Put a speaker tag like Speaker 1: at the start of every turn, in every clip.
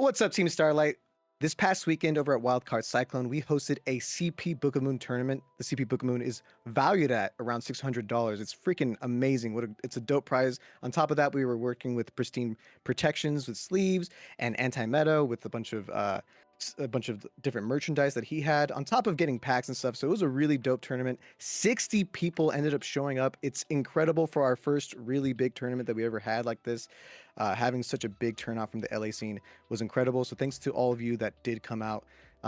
Speaker 1: What's up, Team Starlight? This past weekend over at WildCardCyclone, we hosted a CP Book of Moon tournament. The CP Book of Moon is valued at around $600. It's freaking amazing. It's a dope prize. On top of that, we were working with Pristine Protections with sleeves and Anti-Meta with a bunch of different merchandise that he had on top of getting packs and stuff. So it was a really dope tournament. 60 people ended up showing up. It's incredible for our first really big tournament that we ever had like this. Having such a big turnout from the LA scene was incredible. So thanks to all of you that did come out.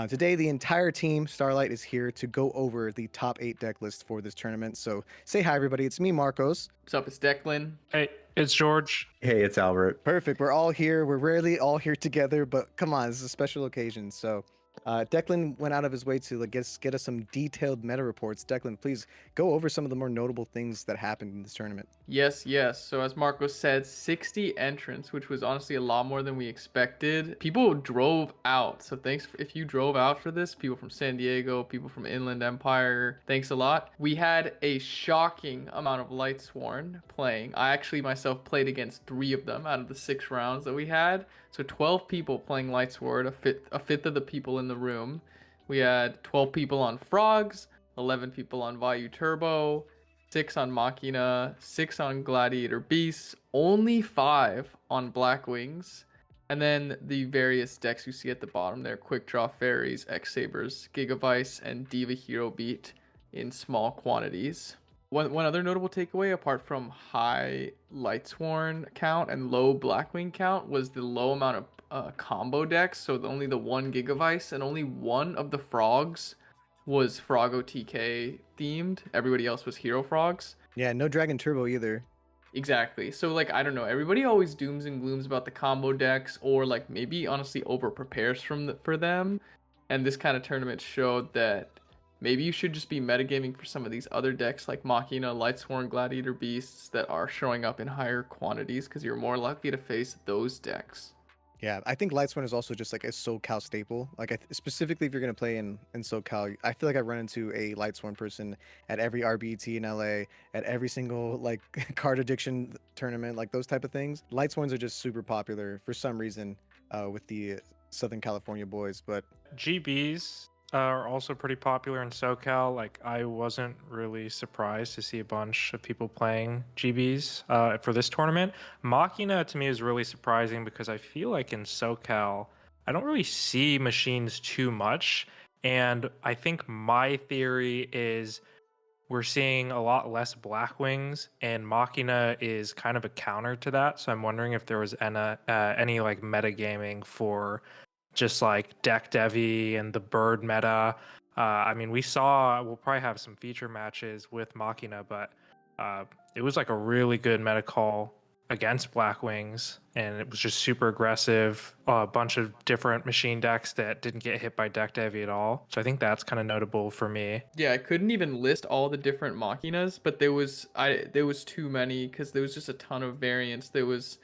Speaker 1: Today, the entire team, Starlight, is here to go over the top 8 deck list for this tournament. So say hi, everybody. It's me, Marcos.
Speaker 2: What's up? It's Declan.
Speaker 3: Hey, it's George.
Speaker 4: Hey, it's Albert.
Speaker 1: Perfect. We're all here. We're rarely all here together, but come on, this is a special occasion. So Declan went out of his way to get us some detailed meta reports. Declan, please go over some of the more notable things that happened in this tournament.
Speaker 2: Yes. So as Marcos said, 60 entrants, which was honestly a lot more than we expected. People drove out. So thanks if you drove out for this. People from San Diego, people from Inland Empire. Thanks a lot. We had a shocking amount of Lightsworn playing. I actually myself played against 3 of them out of the 6 rounds that we had. So 12 people playing Lightsword, a fifth of the people in the room. We had 12 people on Frogs, 11 people on Vayu Turbo, 6 on Machina, 6 on Gladiator Beasts, only 5 on Black Wings, and then the various decks you see at the bottom there: Quick Draw Fairies, X Sabers, Gigavice, and Diva Hero Beat in small quantities. One other notable takeaway, apart from high Lightsworn count and low Blackwing count, was the low amount of combo decks. So only the 1 Gigavice and only 1 of the Frogs was Froggo TK themed. Everybody else was Hero Frogs.
Speaker 1: Yeah, no Dragon Turbo either.
Speaker 2: Exactly. So I don't know. Everybody always dooms and glooms about the combo decks, or maybe honestly over prepares for them. And this kind of tournament showed that maybe you should just be metagaming for some of these other decks like Machina, Lightsworn, Gladiator Beasts that are showing up in higher quantities, because you're more likely to face those decks.
Speaker 1: Yeah, I think Lightsworn is also just like a SoCal staple. Specifically, if you're gonna play in SoCal, I feel like I run into a Lightsworn person at every RBT in LA, at every single card addiction tournament, those type of things. Lightsworns are just super popular for some reason with the Southern California boys. But
Speaker 3: GBs are also pretty popular in SoCal. I wasn't really surprised to see a bunch of people playing GBs for this tournament. Machina to me is really surprising because I feel like in SoCal, I don't really see machines too much. And I think my theory is we're seeing a lot less Blackwings, and Machina is kind of a counter to that. So I'm wondering if there was any metagaming for just deck devy and the bird meta. We'll probably have some feature matches with Machina, but it was a really good meta call against Black Wings, and it was just super aggressive. A bunch of different machine decks that didn't get hit by deck devy at all. So I think that's kind of notable for me.
Speaker 2: Yeah, I couldn't even list all the different Machinas, but there was too many, because there was just a ton of variants. There was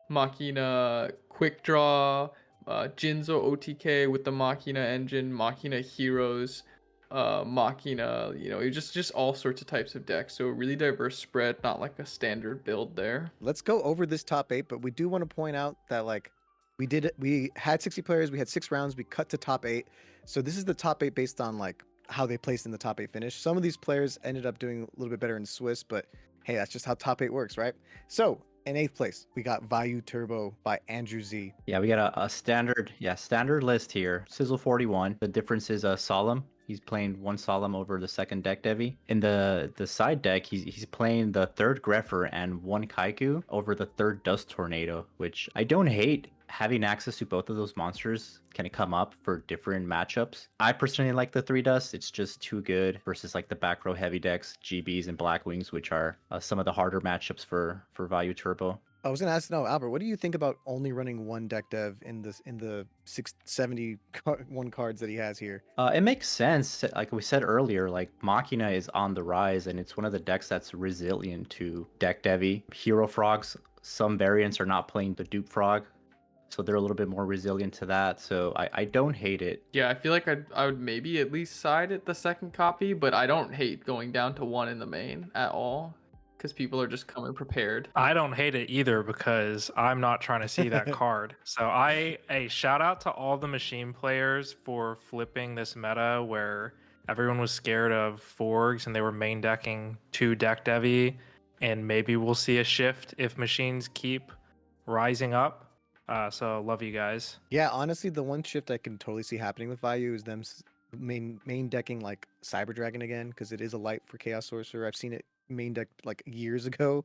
Speaker 2: Machina Quick Draw, Jinzo OTK with the Machina engine, Machina Heroes, Machina, just all sorts of types of decks. So a really diverse spread, not like a standard build there.
Speaker 1: Let's go over this top 8, but we do want to point out that we had 60 players, we had 6 rounds, we cut to top 8. So this is the top 8 based on how they placed in the top 8 finish. Some of these players ended up doing a little bit better in Swiss, but hey, that's just how top 8 works, right? So in 8th place, we got Vayu Turbo by Andrew Z.
Speaker 4: Yeah, we got a standard list here. Sizzle 41. The difference is Solemn. He's playing 1 Solemn over the 2nd deck devy. In the side deck, he's playing the 3rd Grepher and 1 Kaiku over the 3rd Dust Tornado, which I don't hate. Having access to both of those monsters can come up for different matchups. I personally like the 3 Dust. It's just too good versus the back row heavy decks, GBs and Black Wings, which are some of the harder matchups for Vayu Turbo.
Speaker 1: I was gonna ask Albert, what do you think about only running 1 deck dev in the 671 cards that he has here?
Speaker 4: It makes sense. Like we said earlier, Machina is on the rise, and it's one of the decks that's resilient to deck devy. Hero Frogs, some variants are not playing the dupe frog, so they're a little bit more resilient to that. So I don't hate it.
Speaker 2: Yeah, I feel like I would maybe at least side at the 2nd copy, but I don't hate going down to 1 in the main at all. because people are just coming prepared.
Speaker 3: I don't hate it either because I'm not trying to see that card. So a shout out to all the machine players for flipping this meta where everyone was scared of Forgs and they were main decking 2 deck Devi, and maybe we'll see a shift if machines keep rising up. So love you guys.
Speaker 1: Yeah, honestly, the one shift I can totally see happening with Vayu is them main decking like Cyber Dragon again, because it is a light for Chaos Sorcerer. I've seen it main deck like years ago,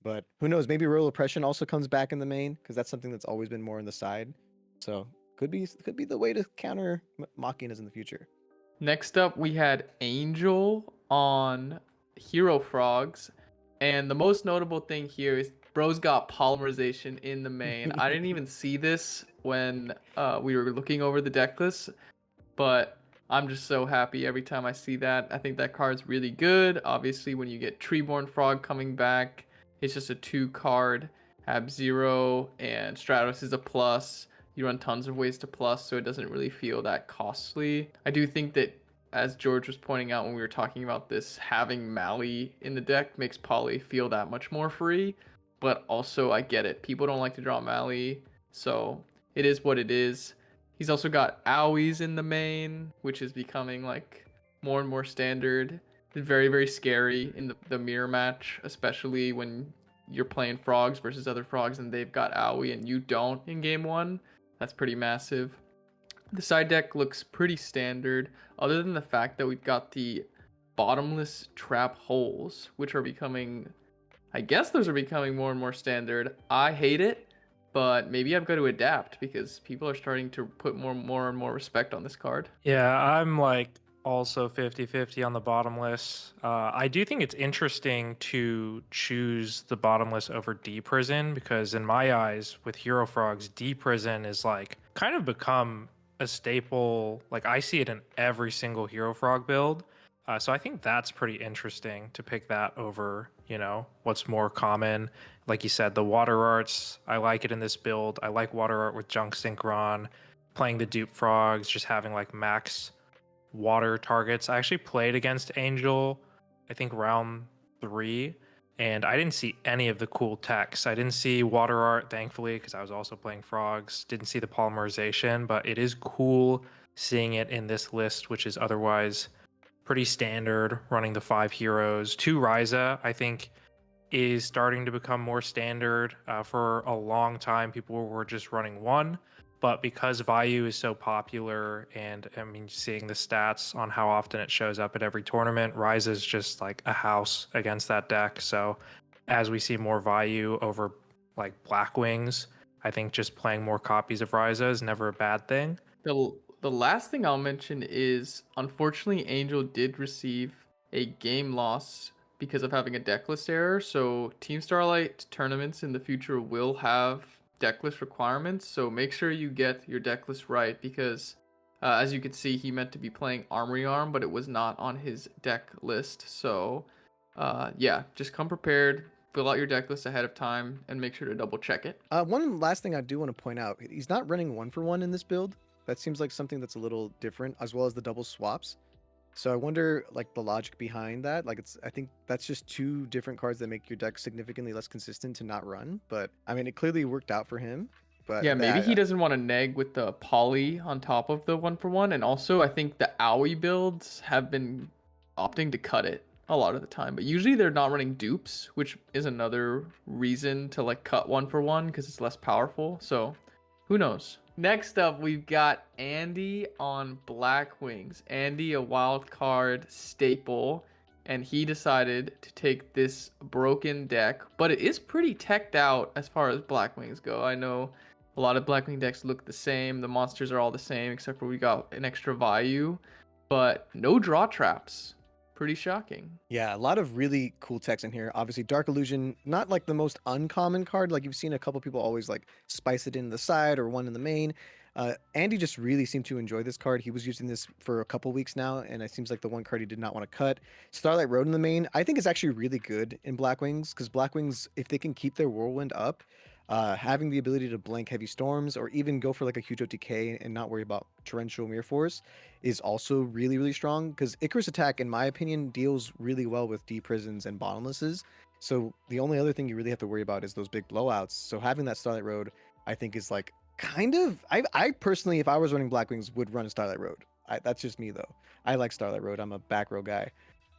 Speaker 1: but who knows? Maybe Royal Oppression also comes back in the main, because that's something that's always been more on the side. So could be the way to counter Machinas in the future.
Speaker 2: Next up, we had Angel on Hero Frogs. And the most notable thing here is bro's got polymerization in the main. I didn't even see this when we were looking over the deck list, but I'm just so happy every time I see that. I think that card's really good. Obviously, when you get Treeborn Frog coming back, it's just a 2-card. Ab-Zero and Stratos is a plus. You run tons of ways to plus, so it doesn't really feel that costly. I do think that, as George was pointing out when we were talking about this, having Mali in the deck makes Poly feel that much more free. But also, I get it. People don't like to draw Mali, so it is what it is. He's also got Owies in the main, which is becoming like more and more standard. It's very, very scary in the mirror match, especially when you're playing frogs versus other frogs and they've got Owie and you don't in game 1. That's pretty massive. The side deck looks pretty standard, other than the fact that we've got the bottomless trap holes, which are becoming, I guess those are becoming more and more standard. I hate it, but maybe I've got to adapt because people are starting to put more and more respect on this card.
Speaker 3: Yeah, I'm like also 50-50 on the bottomless. I do think it's interesting to choose the bottomless over D-Prison because in my eyes, with Hero Frogs, D-Prison is like kind of become a staple. Like I see it in every single Hero Frog build. So I think that's pretty interesting to pick that over, what's more common. Like you said, the water arts, I like it in this build. I like water art with Junk Synchron, playing the dupe frogs, just having like max water targets. I actually played against Angel, I think round 3, and I didn't see any of the cool techs. I didn't see water art, thankfully, because I was also playing frogs. Didn't see the polymerization, but it is cool seeing it in this list, which is otherwise pretty standard, running the 5 heroes. 2 Ryza, I think, is starting to become more standard. For a long time, people were just running 1. But because Vayu is so popular, and I mean, seeing the stats on how often it shows up at every tournament, Ryza is just like a house against that deck. So as we see more Vayu over like Black Wings, I think just playing more copies of Ryza is never a bad thing.
Speaker 2: The last thing I'll mention is, unfortunately, Angel did receive a game loss because of having a decklist error. So Team Starlight tournaments in the future will have decklist requirements, so make sure you get your decklist right because as you can see, he meant to be playing Armory Arm, but it was not on his deck list. So yeah, just come prepared, fill out your decklist ahead of time, and make sure to double check it.
Speaker 1: One last thing I do want to point out, he's not running 1-for-1 in this build. That seems like something that's a little different, as well as the double swaps. So I wonder, like, the logic behind that. Like, I think that's just 2 different cards that make your deck significantly less consistent to not run. But I mean, it clearly worked out for him. But
Speaker 2: yeah, maybe he doesn't want to neg with the poly on top of the 1-for-1, and also I think the Owie builds have been opting to cut it a lot of the time. But usually they're not running dupes, which is another reason to like cut 1-for-1 because it's less powerful. So who knows? Next up, we've got Andy on Black Wings. Andy, a wild card staple, and he decided to take this broken deck, but it is pretty teched out as far as Black Wings go. I know a lot of Black Wing decks look the same. The monsters are all the same, except for we got an extra Vayu, but no draw traps. Pretty shocking.
Speaker 1: Yeah, a lot of really cool techs in here. Obviously, Dark Illusion, not like the most uncommon card. Like you've seen a couple people always like spice it in the side or one in the main. Andy just really seemed to enjoy this card. He was using this for a couple weeks now, and it seems like the one card he did not want to cut. Starlight Road in the main, I think is actually really good in Black Wings, because Black Wings, if they can keep their Whirlwind up, having the ability to blank heavy storms or even go for like a huge OTK and not worry about torrential mirror force is also really, really strong, because Icarus Attack, in my opinion, deals really well with D prisons and bottomlesses. So the only other thing you really have to worry about is those big blowouts. So having that Starlight Road, I think, is like kind of. I personally, if I was running Black Wings, would run Starlight Road. That's just me though. I like Starlight Road. I'm a back row guy.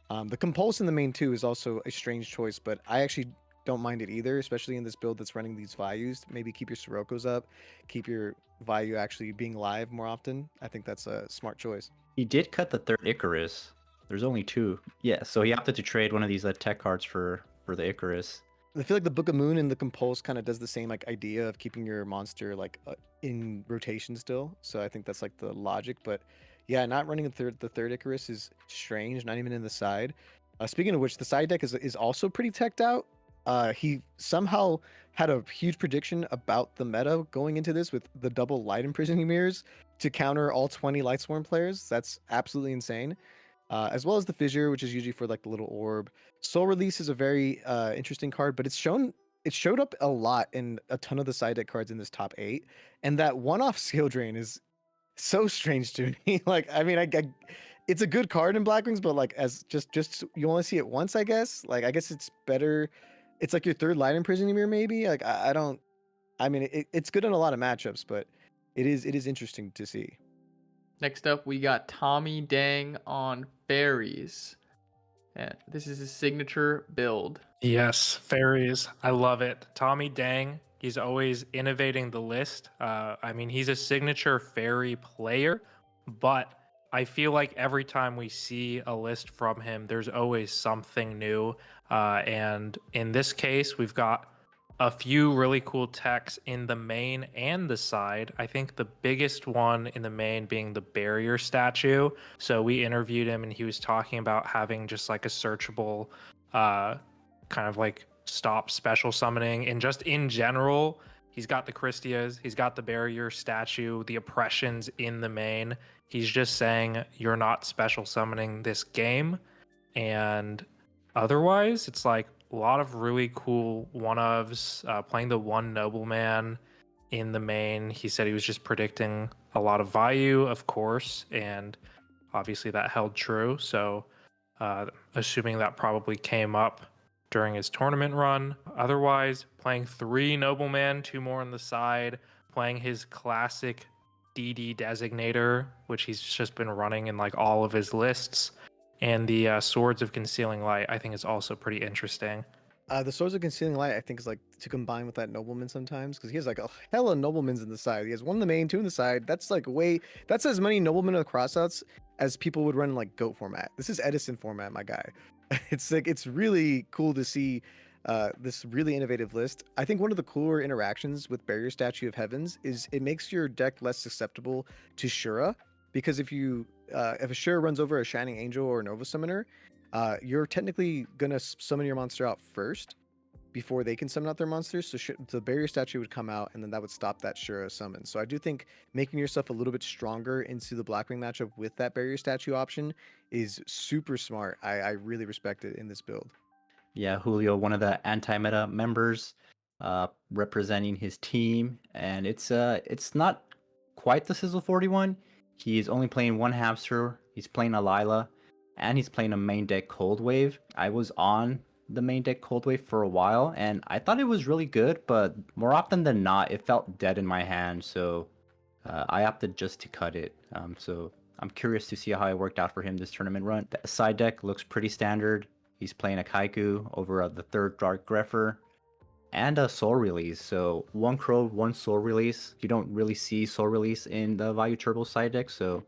Speaker 1: The Compulse in the main two is also a strange choice, but I actually don't mind it either, especially in this build that's running these Vayus. Maybe keep your Siroko's up, keep your Vayu actually being live more often. I think that's a smart choice.
Speaker 4: He did cut the third Icarus. There's only two. Yeah, so he opted to trade one of these tech cards for the Icarus.
Speaker 1: I feel like the Book of Moon and the Compulse kind of does the same like idea of keeping your monster like in rotation still. So I think that's like the logic. But yeah, not running the third Icarus is strange. Not even in the side. Speaking of which, the side deck is also pretty teched out. He somehow had a huge prediction about the meta going into this with the double Light Imprisoning Mirrors to counter all 20 Lightsworn players. That's absolutely insane. As well as the Fissure, which is usually for like the little orb. Soul Release is a very interesting card, but it showed up a lot in a ton of the side deck cards in this top 8, and that one-off Skill Drain is so strange to me. Like, I mean, it's a good card in Blackwings, but like as just you only see it once, I guess. Like, I guess it's better. It's like your third Light Imprisoning Mirror, maybe. Like, I don't. I mean, it's good in a lot of matchups, but it is interesting to see.
Speaker 2: Next up, we got Tommy Dang on fairies. And this is his signature build.
Speaker 3: Yes, fairies. I love it. Tommy Dang, he's always innovating the list. I mean, he's a signature fairy player, but I feel like every time we see a list from him, there's always something new. And in this case, we've got a few really cool techs in the main and the side. I think the biggest one in the main being the barrier statue. So we interviewed him and he was talking about having just like a searchable kind of like stop special summoning, and just in general, he's got the Christias, he's got the barrier statue, the oppressions in the main. He's just saying you're not special summoning this game, and otherwise it's like a lot of really cool one-ofs, playing the one nobleman in the main. He said he was just predicting a lot of Vayu, of course, and obviously that held true. So assuming that probably came up during his tournament run. Otherwise, playing 3 nobleman, 2 more on the side, playing his classic DD designator, which he's just been running in like all of his lists. And the Swords of Concealing Light, I think, is also pretty interesting.
Speaker 1: The Swords of Concealing Light, I think, is like to combine with that Nobleman sometimes, because he has like a hella Noblemans in the side. He has 1 in the main, 2 in the side. That's like that's as many Noblemen of crossouts as people would run in like GOAT format. This is Edison format, my guy. It's like, it's really cool to see this really innovative list. I think one of the cooler interactions with Barrier Statue of Heavens is it makes your deck less susceptible to Shura, because if a Shura runs over a Shining Angel or a Nova Summoner, you're technically gonna summon your monster out first before they can summon out their monsters. So the Barrier Statue would come out, and then that would stop that Shura summon. So I do think making yourself a little bit stronger into the Blackwing matchup with that Barrier Statue option is super smart. I really respect it in this build.
Speaker 4: Yeah, Julio, one of the anti-meta members, representing his team, and it's not quite the Sizzle 41. He's only playing 1 hamster. He's playing a Lila, and he's playing a main deck Cold Wave. I was on the main deck Cold Wave for a while, and I thought it was really good, but more often than not, it felt dead in my hand. So I opted just to cut it. So I'm curious to see how it worked out for him this tournament run. The side deck looks pretty standard. He's playing a Kaiku over the 3rd Dark Grepher and a Soul Release. So 1 Crow, 1 Soul Release. You don't really see Soul Release in the Vayu Turbo side deck, so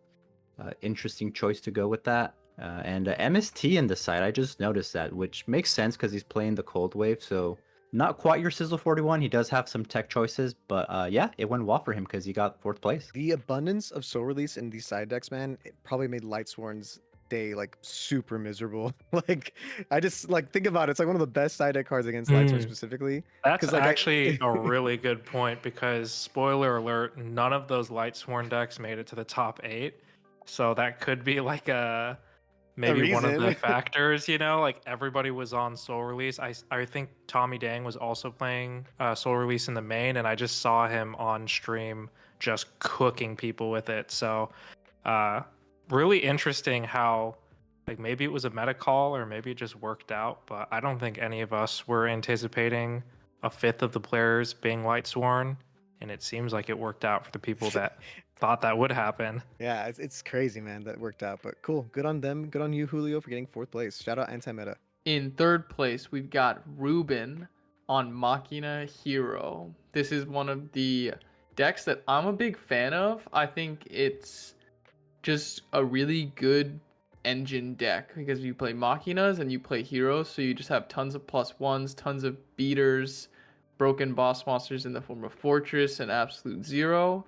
Speaker 4: interesting choice to go with that. And MST in the side, I just noticed that, which makes sense because he's playing the Cold Wave. So not quite your Sizzle 41. He does have some tech choices, but yeah, it went well for him because he got 4th place.
Speaker 1: The abundance of Soul Release in these side decks, man, it probably made Lightsworn's day like super miserable. Like, I just like think about it. It's like one of the best side deck cards against Lightsworn specifically.
Speaker 3: That's
Speaker 1: like,
Speaker 3: actually a really good point, because spoiler alert, none of those Lightsworn decks made it to the top 8. So that could be like maybe one of the factors, you know, like everybody was on Soul Release. I think Tommy Dang was also playing Soul Release in the main, and I just saw him on stream just cooking people with it. So really interesting how Like maybe it was a meta call or maybe it just worked out, but I don't think any of us were anticipating a fifth of the players being Light Sworn, and it seems like it worked out for the people that thought that would happen.
Speaker 1: Yeah, it's crazy, man. That worked out, but cool. Good on them. Good on you, Julio, for getting 4th place. Shout out anti-meta.
Speaker 2: In 3rd place, we've got Ruben on Machina Hero. This is one of the decks that I'm a big fan of. I think it's just a really good engine deck because you play Machinas and you play Heroes, so you just have tons of +1s, tons of beaters, broken boss monsters in the form of Fortress and Absolute Zero.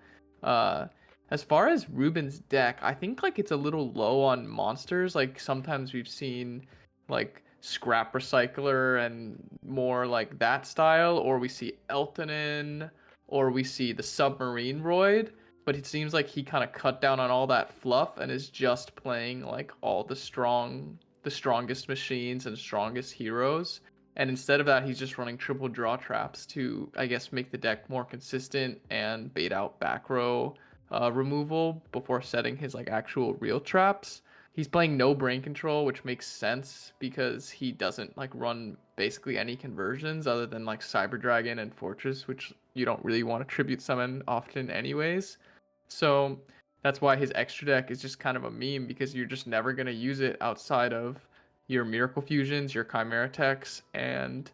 Speaker 2: As far as Ruben's deck, I think like it's a little low on monsters. Like sometimes we've seen like Scrap Recycler and more like that style, or we see Eltonin, or we see the Submarine Roid. But it seems like he kind of cut down on all that fluff and is just playing like all the strongest machines and strongest heroes. And instead of that, he's just running triple draw traps to, I guess, make the deck more consistent and bait out back row removal before setting his like actual real traps. He's playing no brain control, which makes sense because he doesn't like run basically any conversions other than like Cyber Dragon and Fortress, which you don't really want to tribute summon often anyways. So that's why his extra deck is just kind of a meme because you're just never going to use it outside of your Miracle Fusions, your Chimera Techs, and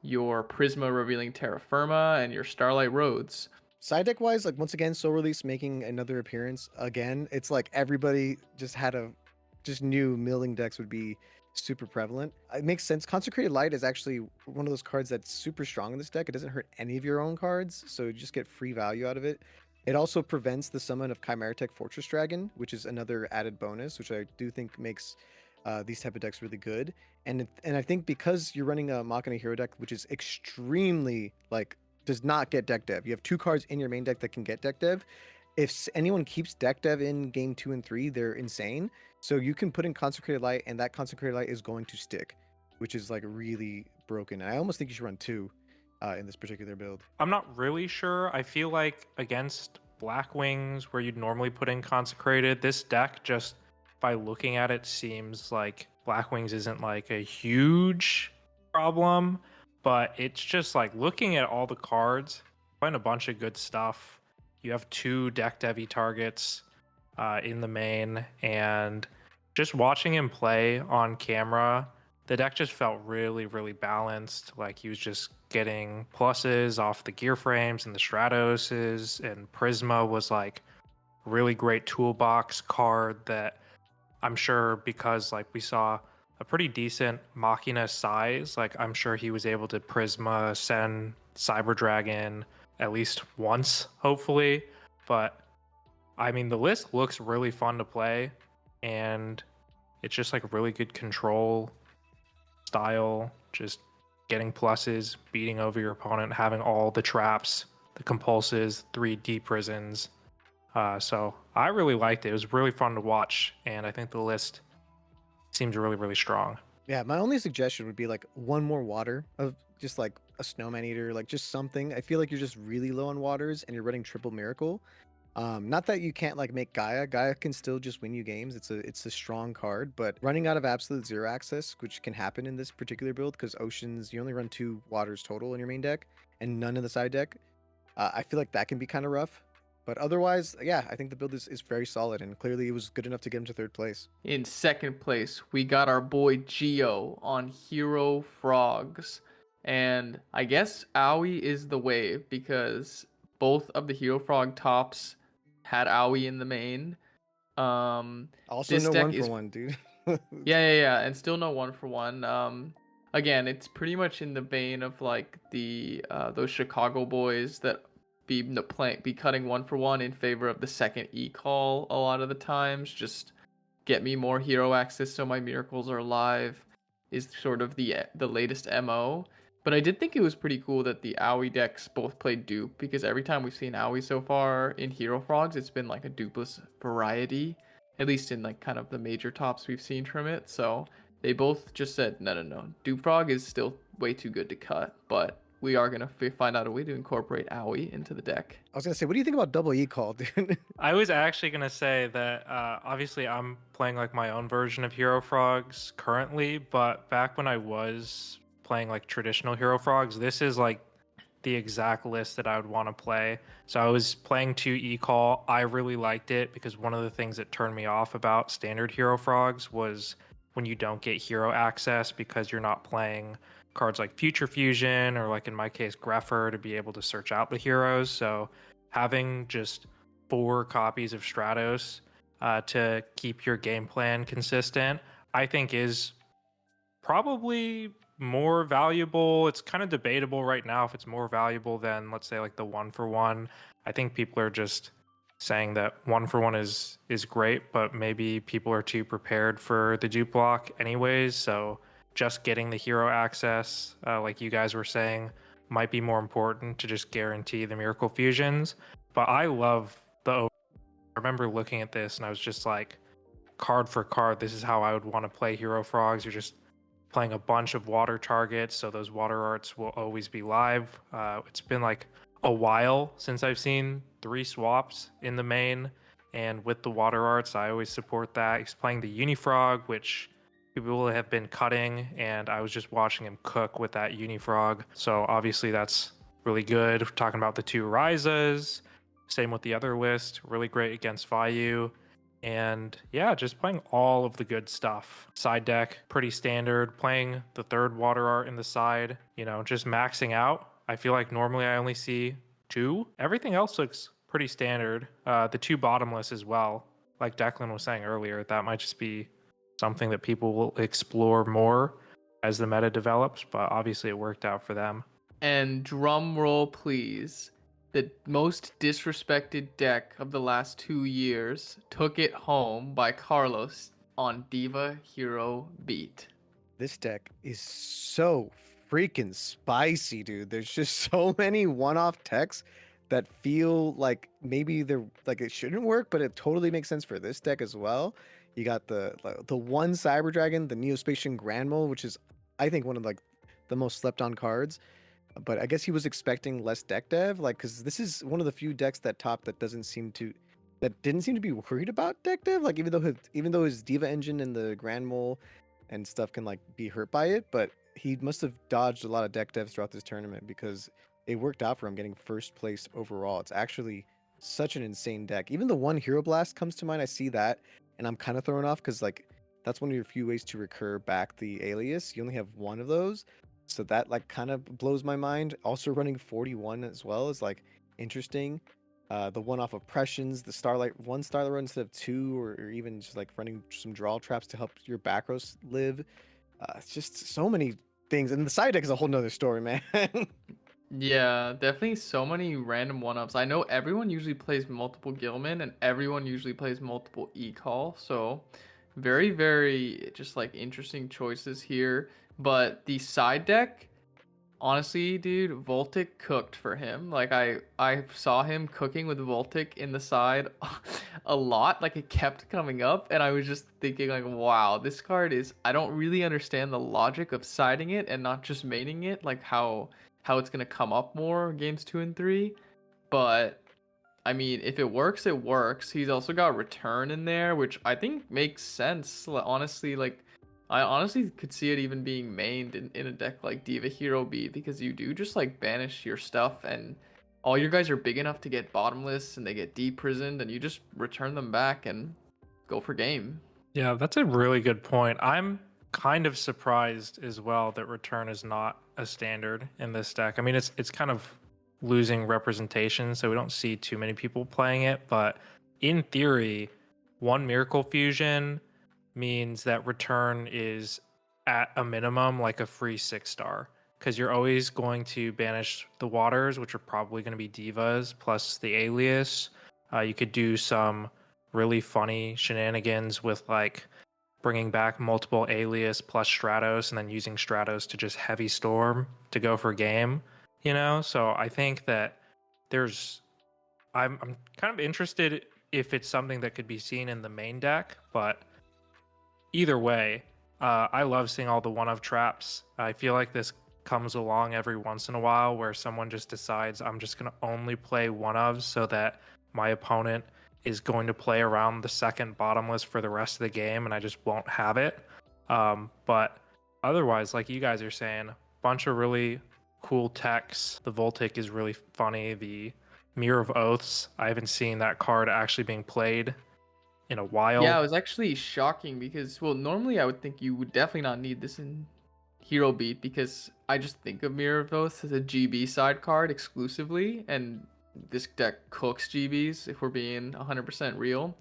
Speaker 2: your Prisma Revealing Terra Firma and your Starlight Roads.
Speaker 1: Side deck wise, like once again, Soul Release making another appearance again. It's like everybody just knew milling decks would be super prevalent. It makes sense. Consecrated Light is actually one of those cards that's super strong in this deck. It doesn't hurt any of your own cards, so you just get free value out of it. It also prevents the summon of Chimera Tech Fortress Dragon, which is another added bonus, which I do think makes these type of decks really good. And I think because you're running a Machina Hero deck, which is extremely like does not get deck dev. You have 2 cards in your main deck that can get deck dev. If anyone keeps deck dev in game 2 and 3, they're insane. So you can put in Consecrated Light, and that Consecrated Light is going to stick, which is like really broken. And I almost think you should run 2 in this particular build.
Speaker 3: I'm not really sure. I feel like against Black Wings, where you'd normally put in Consecrated, this deck just by looking at it seems like Black Wings isn't like a huge problem, but it's just like looking at all the cards, playing a bunch of good stuff. You have 2 deck devy targets in the main, and just watching him play on camera, the deck just felt really, really balanced. Like he was just getting pluses off the gear frames and the Stratoses, and Prisma was like a really great toolbox card that I'm sure because like we saw a pretty decent Machina size, like I'm sure he was able to Prisma send Cyber Dragon at least once, hopefully. But I mean, the list looks really fun to play, and it's just like a really good control style, just getting pluses, beating over your opponent, having all the traps, the compulses, 3 deep prisons. So I really liked it. It was really fun to watch, and I think the list seems really, really strong.
Speaker 1: Yeah, my only suggestion would be like 1 more water of just like a Snowman Eater, like just something. I feel like you're just really low on waters and you're running triple Miracle. Not that you can't like make Gaia. Gaia can still just win you games. It's a strong card, but running out of absolute zero access, which can happen in this particular build because Oceans, you only run 2 waters total in your main deck and none in the side deck. I feel like that can be kind of rough. But otherwise, yeah, I think the build is very solid, and clearly it was good enough to get him to 3rd place.
Speaker 2: In 2nd place, we got our boy Geo on Hero Frogs. And I guess Aoi is the wave because both of the Hero Frog tops had Aoi in the main.
Speaker 1: Also,
Speaker 2: This
Speaker 1: no
Speaker 2: deck
Speaker 1: 1 for
Speaker 2: is
Speaker 1: 1, dude.
Speaker 2: yeah, and still no 1 for 1. Again, it's pretty much in the vein of like the those Chicago boys that be cutting 1 for 1 in favor of the second e-call a lot of the times. Just get me more hero access so my miracles are alive is sort of the latest MO. But I did think it was pretty cool that the Aoi decks both played dupe, because every time we've seen Aoi so far in Hero Frogs, it's been like a dupeless variety, at least in like kind of the major tops we've seen from it. So they both just said, no, dupe frog is still way too good to cut, but we are gonna find out a way to incorporate Aoi into the deck.
Speaker 1: I was gonna say, what do you think about double E call, dude?
Speaker 3: I was actually gonna say that obviously I'm playing like my own version of Hero Frogs currently, but back when I was playing like traditional Hero Frogs, this is like the exact list that I would want to play. So I was playing 2 E-Call. I really liked it because one of the things that turned me off about standard Hero Frogs was when you don't get hero access because you're not playing cards like Future Fusion or like in my case Grepher to be able to search out the heroes. So having just 4 copies of Stratos to keep your game plan consistent, I think is probably more valuable. It's kind of debatable right now if it's more valuable than, let's say, like the 1-for-1. I think people are just saying that 1-for-1 is great, but maybe people are too prepared for the dupe block anyways. So just getting the hero access, like you guys were saying, might be more important to just guarantee the miracle fusions. But I love I remember looking at this and I was just like, card for card, this is how I would want to play Hero Frogs. You're just playing a bunch of water targets, so those water arts will always be live. It's been like a while since I've seen 3 swaps in the main, and with the water arts, I always support that. He's playing the Unifrog, which people have been cutting, and I was just watching him cook with that Unifrog. So obviously that's really good. We're talking about the 2 Ryzas, same with the other list, really great against Vayu. And yeah, just playing all of the good stuff. Side deck, pretty standard. Playing the 3rd water art in the side, just maxing out. I feel like normally I only see 2. Everything else looks pretty standard. The 2 bottomless as well. Like Declan was saying earlier, that might just be something that people will explore more as the meta develops, but obviously it worked out for them.
Speaker 2: And drum roll, please. The most disrespected deck of the last 2 years took it home by Carlos on Diva Hero Beat.
Speaker 1: This deck is so freaking spicy, dude. There's just so many one-off techs that feel like maybe they're like it shouldn't work, but it totally makes sense for this deck as well. You got the one Cyber Dragon, the Neospatian Granmole, which is I think one of like the most slept on cards. But I guess he was expecting less deck dev, like because this is one of the few decks that didn't seem to be worried about deck dev. Like even though his Diva engine and the Grand Mole and stuff can like be hurt by it, but he must have dodged a lot of deck devs throughout this tournament because it worked out for him getting 1st place overall. It's actually such an insane deck. Even the one Hero Blast comes to mind. I see that and I'm kind of thrown off because like that's one of your few ways to recur back the alias. You only have 1 of those. So that like kind of blows my mind. Also running 41 as well is like interesting. The one off oppressions, the Starlight, 1 Starlight run instead of 2, or even just like running some draw traps to help your back rows live. It's just so many things. And the side deck is a whole nother story, man.
Speaker 2: Yeah, definitely so many random one-ups. I know everyone usually plays multiple Gilman and everyone usually plays multiple E-Call. So very, very just like interesting choices here. But the side deck, honestly, dude, Voltic cooked for him. Like I saw him cooking with Voltic in the side a lot. Like it kept coming up, and I was just thinking like, wow, this card is. I don't really understand the logic of siding it and not just maining it. Like how it's gonna come up more games 2 and 3, but. I mean, if it works, it works. He's also got return in there, which I think makes sense. Honestly, like. I honestly could see it even being mained in a deck like Diva Hero Beat because you do just like banish your stuff and all your guys are big enough to get bottomless and they get deprisoned and you just return them back and go for game.
Speaker 3: Yeah, that's a really good point. I'm kind of surprised as well that return is not a standard in this deck. I mean, it's kind of losing representation, so we don't see too many people playing it, but in theory, 1 Miracle Fusion means that return is at a minimum like a free 6-star because you're always going to banish the waters, which are probably going to be divas plus the alias. You could do some really funny shenanigans with like bringing back multiple alias plus Stratos and then using Stratos to just heavy storm to go for game, So I think that I'm kind of interested if it's something that could be seen in the main deck, but either way, I love seeing all the one-of traps. I feel like this comes along every once in a while where someone just decides I'm just going to only play one of so that my opponent is going to play around the second bottomless for the rest of the game and I just won't have it. But otherwise, like you guys are saying, bunch of really cool techs. The Voltic is really funny. The Mirror of Oaths, I haven't seen that card actually being played in a while.
Speaker 2: Yeah, it was actually shocking because, well, normally I would think you would definitely not need this in Hero Beat because I just think of Mirror of Oaths as a GB side card exclusively, and this deck cooks GBs if we're being 100% real.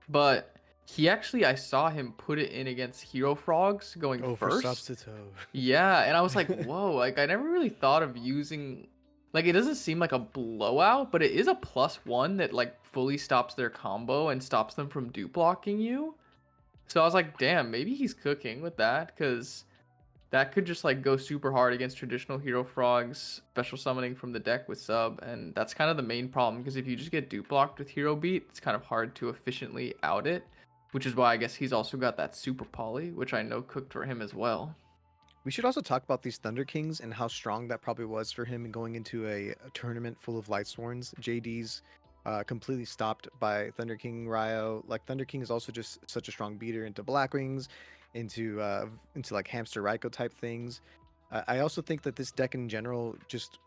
Speaker 2: But he actually, I saw him put it in against Hero Frogs going
Speaker 1: For
Speaker 2: first.
Speaker 1: substitute.
Speaker 2: Yeah, and I was like, whoa, like I never really thought of using, like it doesn't seem like a blowout, but it is a +1 that like fully stops their combo and stops them from dupe blocking you. So I was like, damn, maybe he's cooking with that, because that could just like go super hard against traditional Hero Frogs, special summoning from the deck with sub, and that's kind of the main problem, because if you just get dupe blocked with Hero Beat, it's kind of hard to efficiently out it, which is why I guess he's also got that super poly, which I know cooked for him as well.
Speaker 1: We should also talk about these Thunder Kings and how strong that probably was for him going into a tournament full of Lightsworns. JD's completely stopped by Thunder King Ryo. Like Thunder King is also just such a strong beater into Blackwings, into like Hamster Raikou type things. I also think that this deck in general just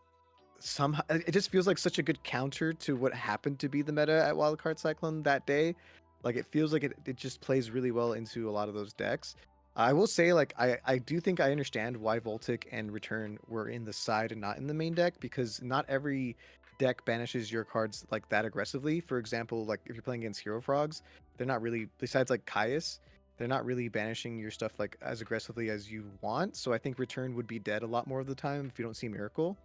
Speaker 1: somehow it just feels like such a good counter to what happened to be the meta at WildCardCyclone that day. Like it feels like it just plays really well into a lot of those decks. I will say, like, I do think I understand why Voltic and Return were in the side and not in the main deck, because not every deck banishes your cards like that aggressively. For example, like if you're playing against Hero Frogs, they're not really, besides like Caius, they're not really banishing your stuff like as aggressively as you want. So I think Return would be dead a lot more of the time if you don't see Miracle.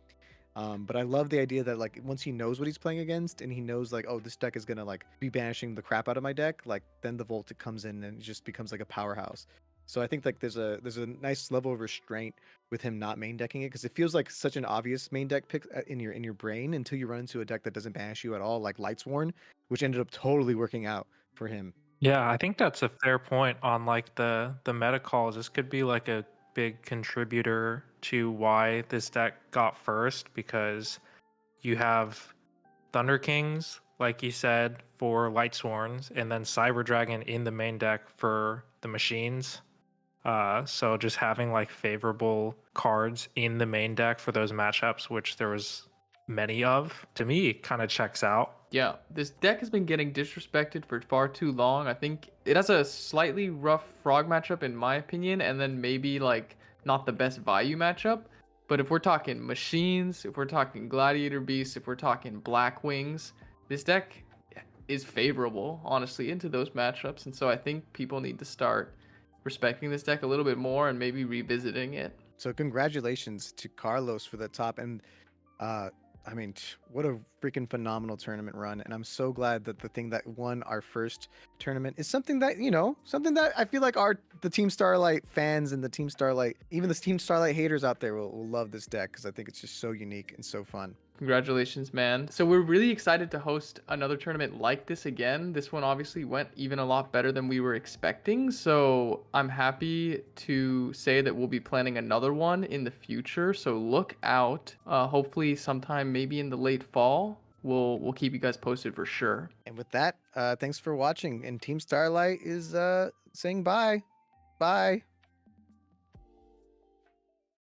Speaker 1: But I love the idea that like once he knows what he's playing against and he knows like, oh, this deck is gonna like be banishing the crap out of my deck, like then the Voltic comes in and it just becomes like a powerhouse. So I think like there's a nice level of restraint with him not main decking it, because it feels like such an obvious main deck pick in your brain until you run into a deck that doesn't banish you at all, like Lightsworn, which ended up totally working out for him.
Speaker 3: Yeah, I think that's a fair point on like the meta calls. This could be like a big contributor to why this deck got first, because you have Thunder Kings, like you said, for Lightsworns, and then Cyber Dragon in the main deck for the machines. So just having like favorable cards in the main deck for those matchups, which there was many of, to me kind of checks out.
Speaker 2: Yeah, this deck has been getting disrespected for far too long. I think it has a slightly rough frog matchup in my opinion, and then maybe like not the best value matchup. But if we're talking machines, if we're talking gladiator beasts, if we're talking black wings, this deck is favorable, honestly, into those matchups. And so I think people need to start respecting this deck a little bit more and maybe revisiting it.
Speaker 1: So congratulations to Carlos for the top, and I mean, what a freaking phenomenal tournament run. And I'm so glad that the thing that won our first tournament is something that, something that I feel like the Team Starlight fans and the Team Starlight, even the Team Starlight haters out there will love this deck, because I think it's just so unique and so fun.
Speaker 2: Congratulations, man. So we're really excited to host another tournament like this again. This one obviously went even a lot better than we were expecting. So I'm happy to say that we'll be planning another one in the future. So look out. Hopefully sometime maybe in the late fall. We'll keep you guys posted for sure.
Speaker 1: And with that, thanks for watching. And Team Starlight is saying bye. Bye.